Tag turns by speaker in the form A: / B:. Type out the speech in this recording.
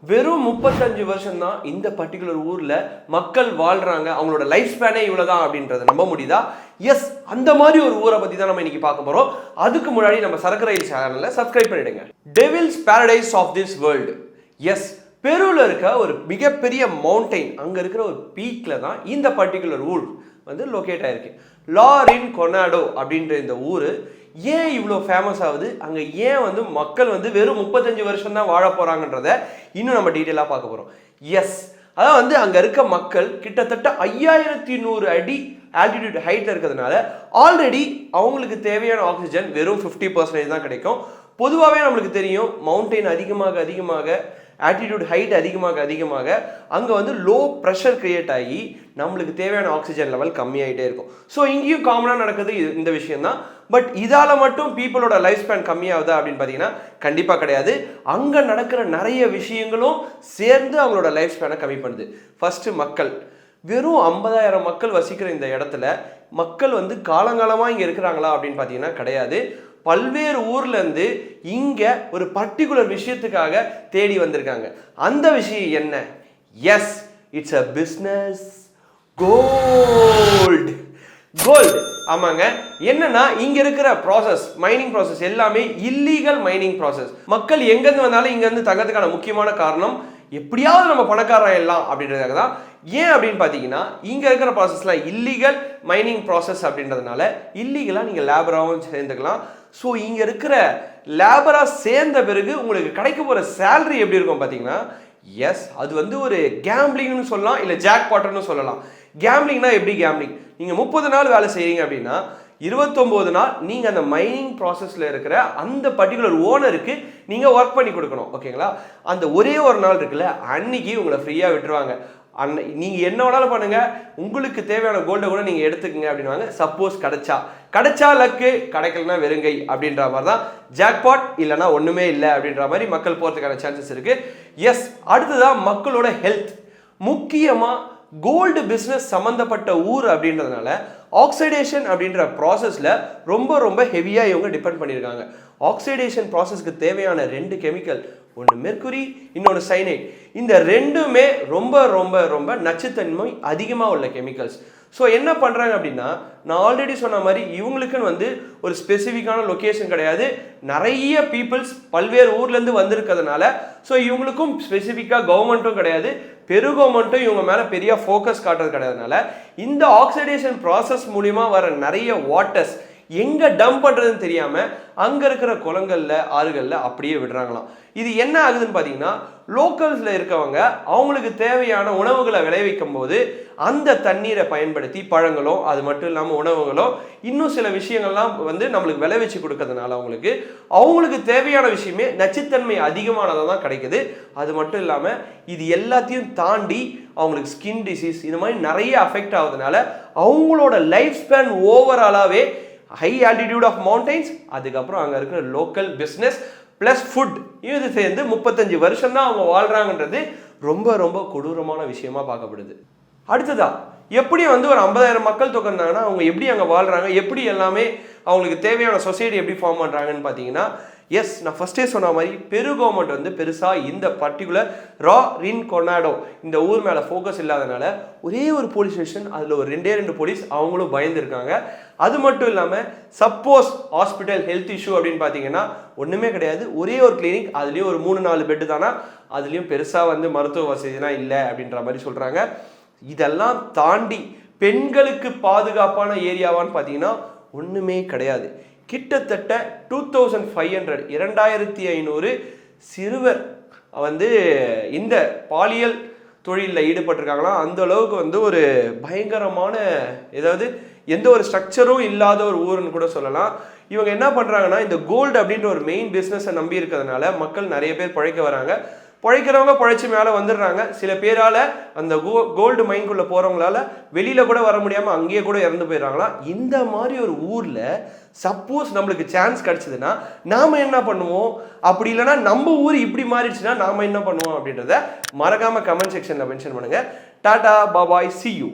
A: வெறும் 35 வருஷம் தான் இந்த பர்டிகுலர் ஊர்ல மக்கள் வாழ்றாங்க. அவங்களோட லைஃப் ஸ்பேனே இவ்வளவுதான் அப்படின்றத நம்ப முடியுதா? எஸ், அந்த மாதிரி ஒரு ஊரை பத்தி தான் நம்ம இன்னைக்கு பார்க்க போறோம். அதுக்கு முன்னாடி நம்ம சரக்கு ரயில் சேனலை சப்ஸ்கிரைப் பண்ணிடுங்க. Devil's paradise of this world. Yes, பெருவில் இருக்க ஒரு மிகப்பெரிய மவுண்டைன், அங்க இருக்கிற ஒரு பீக்ல தான் இந்த பர்டிகுலர் ஊர் வந்து லொக்கேட் ஆயிருக்கு. லாரின் கொனாடோ அப்படின்ற இந்த ஊர் ஏன் இவ்வளோ ஃபேமஸ் ஆகுது, அங்கே ஏன் வந்து மக்கள் வந்து வெறும் 35 வருஷம் தான் வாழ போகிறாங்கன்றத இன்னும் நம்ம டீட்டெயிலாக பார்க்க போகிறோம். எஸ், அதான் வந்து அங்கே இருக்க மக்கள் கிட்டத்தட்ட 5100 அடி ஆல்டிடியூட் ஹைட்டில் இருக்கிறதுனால ஆல்ரெடி அவங்களுக்கு தேவையான ஆக்சிஜன் வெறும் 50% தான் கிடைக்கும். பொதுவாகவே நம்மளுக்கு தெரியும், மவுண்டெயின் அதிகமாக அதிகமாக ஆல்டிடியூட் ஹைட் அதிகமாக அங்கே வந்து லோ ப்ரெஷர் கிரியேட் ஆகி நம்மளுக்கு தேவையான ஆக்சிஜன் லெவல் கம்மியாகிட்டே இருக்கும். ஸோ இங்கேயும் காமனாக நடக்குது இந்த விஷயம் தான். பட் இதால் மட்டும் பீப்புளோட லைஃப் ஸ்பேன் கம்மியாகுதா அப்படின்னு பார்த்தீங்கன்னா கண்டிப்பாக கிடையாது. அங்கே நடக்கிற நிறைய விஷயங்களும் சேர்ந்து அவங்களோட லைஃப் ஸ்பேனை கம்மி பண்ணுது. ஃபர்ஸ்ட்டு மக்கள், வெறும் 50,000 மக்கள் வசிக்கிற இந்த இடத்துல மக்கள் வந்து காலங்காலமாக இங்கே இருக்கிறாங்களா அப்படின்னு பார்த்தீங்கன்னா கிடையாது. பல்வேறு ஊர்ல இருந்து இங்க ஒரு பர்டிகுலர் விஷயத்துக்காக தேடி வந்திருக்காங்க. அந்த விஷயம் என்ன? Yes, it's a business. Gold. ஆமாங்க. என்னன்னா இங்க இருக்கிற ப்ராசஸ், மைனிங் ப்ராசஸ் எல்லாமே இல்லீகல் மைனிங் ப்ராசஸ். மக்கள் எங்கேருந்து வந்தாலும் இங்க இருந்து தங்கறதுக்கான முக்கியமான காரணம் எப்படியாவது நம்ம பணக்காரன் எல்லாம் அப்படின்றதுக்காக தான். ஏன் அப்படின்னு பார்த்தீங்கன்னா இங்கே இருக்கிற ப்ராசஸ்லாம் இல்லீகல் மைனிங் ப்ராசஸ் அப்படின்றதுனால இல்லீகலாக நீங்கள் லேபராகவும் சேர்ந்துக்கலாம். ஸோ இங்கே இருக்கிற லேபராக சேர்ந்த பிறகு உங்களுக்கு கிடைக்க போகிற சேலரி எப்படி இருக்கும் பார்த்தீங்கன்னா, எஸ், அது வந்து ஒரு கேம்பிளிங்னு சொல்லலாம், இல்லை ஜாக் பாட்டர்னு சொல்லலாம். கேம்பிளிங்னா எப்படி கேம்பிளிங்? நீங்கள் 30 நாள் வேலை செய்கிறீங்க அப்படின்னா 29 நாள் நீங்கள் அந்த மைனிங் ப்ராசஸில் இருக்கிற அந்த பர்டிகுலர் ஓனருக்கு நீங்கள் ஒர்க் பண்ணி கொடுக்கணும். ஓகேங்களா? அந்த ஒரே ஒரு நாள் இருக்குல்ல, அன்னைக்கு உங்களை ஃப்ரீயாக விட்டுருவாங்க. நீங்கள் என்ன வேணாலும் பண்ணுங்க, உங்களுக்கு தேவையான கோல்டை கூட நீங்கள் எடுத்துக்கங்க அப்படின்வாங்க. சப்போஸ் கிடைச்சா லக்கு, கிடைக்கலன்னா வெறுங்கை அப்படின்ற மாதிரி தான். ஜாக்பாட் இல்லைன்னா ஒன்றுமே இல்லை அப்படின்ற மாதிரி மக்கள் போகிறதுக்கான சான்சஸ் இருக்குது. எஸ், அடுத்ததான் மக்களோட ஹெல்த். முக்கியமாக கோல்டு பிஸ்னஸ் சம்மந்தப்பட்ட ஊர் அப்படின்றதுனால ஆக்சிடேஷன் அப்படின்ற ப்ராசஸில் ரொம்ப ஹெவியாக இவங்க டிபெண்ட் பண்ணியிருக்காங்க. ஆக்சிடேஷன் ப்ராசஸ்க்கு தேவையான 2 கெமிக்கல், ஒன்று மெர்க்குரி, இன்னொன்று சைனைட். இந்த ரெண்டுமே ரொம்ப நச்சுத்தன்மை அதிகமாக உள்ள கெமிக்கல்ஸ். ஸோ என்ன பண்ணுறாங்க அப்படின்னா, நான் ஆல்ரெடி சொன்ன மாதிரி இவங்களுக்குன்னு வந்து ஒரு ஸ்பெசிஃபிக்கான லொக்கேஷன் கிடையாது. நிறைய பீப்புள்ஸ் பல்வேறு ஊர்லேருந்து வந்திருக்கிறதுனால ஸோ இவங்களுக்கும் ஸ்பெசிஃபிக்காக கவர்மெண்ட்டும் கிடையாது, பெரு கவர்மெண்ட்டும் இவங்க மேலே பெரிய ஃபோக்கஸ் காட்டுறது கிடையாதுனால இந்த ஆக்சிடேஷன் ப்ராசஸ் மூலிமா வர நிறைய வாட்டர்ஸ் எங்கே டம்ப் பண்ணுறதுன்னு தெரியாமல் அங்கே இருக்கிற குளங்களில் ஆறுகளில் அப்படியே விடுறாங்களாம். இது என்ன ஆகுதுன்னு பார்த்தீங்கன்னா, லோக்கல்ஸில் இருக்கவங்க அவங்களுக்கு தேவையான உணவுகளை விளைவிக்கும் போது அந்த தண்ணீரை பயன்படுத்தி பழங்களோ, அது மட்டும் இல்லாமல் உணவுகளோ, இன்னும் சில விஷயங்கள்லாம் வந்து நம்மளுக்கு விளைவிச்சு கொடுக்கறதுனால அவங்களுக்கு தேவையான விஷயமே நச்சுத்தன்மை அதிகமானதாக தான் கிடைக்குது. அது மட்டும் இல்லாமல் இது எல்லாத்தையும் தாண்டி அவங்களுக்கு ஸ்கின் டிசீஸ் இது மாதிரி நிறைய அஃபெக்ட் ஆகுதுனால அவங்களோட லைஃப் ஸ்பேன் ஓவராலாகவே ஹை ஆல்டிடியூட் ஆஃப் மவுண்டைன்ஸ், அதுக்கப்புறம் அங்கே இருக்கிற லோக்கல் பிஸ்னஸ் ப்ளஸ் ஃபுட் இது சேர்ந்து 35 வருஷம் தான் அவங்க வாழ்கிறாங்கன்றது ரொம்ப கொடூரமான விஷயமா பார்க்கப்படுது. அடுத்ததா, எப்படி வந்து ஒரு 50,000 மக்கள் தொகை இருந்தாங்கன்னா அவங்க எப்படி அங்கே வாழ்கிறாங்க, எப்படி எல்லாமே அவங்களுக்கு தேவையான சொசைட்டி எப்படி ஃபார்ம் பண்ணுறாங்கன்னு பார்த்தீங்கன்னா, எஸ், நான் ஃபஸ்ட்டே சொன்ன மாதிரி பெரு கவர்மெண்ட் வந்து பெருசாக இந்த பர்டிகுலர் லாரின் கொனாடோ இந்த ஊர் மேலே ஃபோக்கஸ் இல்லாதனால ஒரே ஒரு போலீஸ் ஸ்டேஷன், அதில் ஒரு 2 போலீஸ் அவங்களும் பயந்துருக்காங்க. அது மட்டும் இல்லாமல் சப்போஸ் ஹாஸ்பிட்டல் ஹெல்த் இஷ்யூ அப்படின்னு பார்த்தீங்கன்னா ஒன்றுமே கிடையாது. ஒரே ஒரு கிளினிக், அதுலேயும் ஒரு 3-4 பெட்டு தானா, அதுலேயும் பெருசாக வந்து மருத்துவ வசதிலாம் இல்லை அப்படின்ற மாதிரி சொல்கிறாங்க. இதெல்லாம் தாண்டி பெண்களுக்கு பாதுகாப்பான ஏரியாவான்னு பார்த்தீங்கன்னா ஒன்றுமே கிடையாது. கிட்டத்தட்ட 2500 2500 சிறுவர் வந்து இந்த பாலியல் தொழிலில் ஈடுபட்டிருக்காங்களாம். அந்த அளவுக்கு வந்து ஒரு பயங்கரமான, ஏதாவது எந்த ஒரு ஸ்ட்ரக்சரும் இல்லாத ஒரு ஊருன்னு கூட சொல்லலாம். இவங்க என்ன பண்ணுறாங்கன்னா, இந்த கோல்டு அப்படின்ற ஒரு மெயின் பிஸ்னஸை நம்பி இருக்கிறதுனால மக்கள் நிறைய பேர் பிழைக்க வராங்க. பிழைக்கிறவங்க பிழைச்சி மேலே வந்துடுறாங்க. சில பேரால் அந்த கோல்டு மைன்குள்ளே போகிறவங்களால வெளியில் கூட வர முடியாமல் அங்கேயே கூட இறந்து போயிடுறாங்களாம். இந்த மாதிரி ஒரு ஊரில் சப்போஸ் நம்மளுக்கு சான்ஸ் கிடச்சிதுன்னா நாம் என்ன பண்ணுவோம், அப்படி இல்லைனா நம்ம ஊர் இப்படி மாறிடுச்சுன்னா நாம் என்ன பண்ணுவோம் அப்படின்றத மறக்காமல் கமெண்ட் செக்ஷனில் மென்ஷன் பண்ணுங்கள். Tata பாபாய், see you.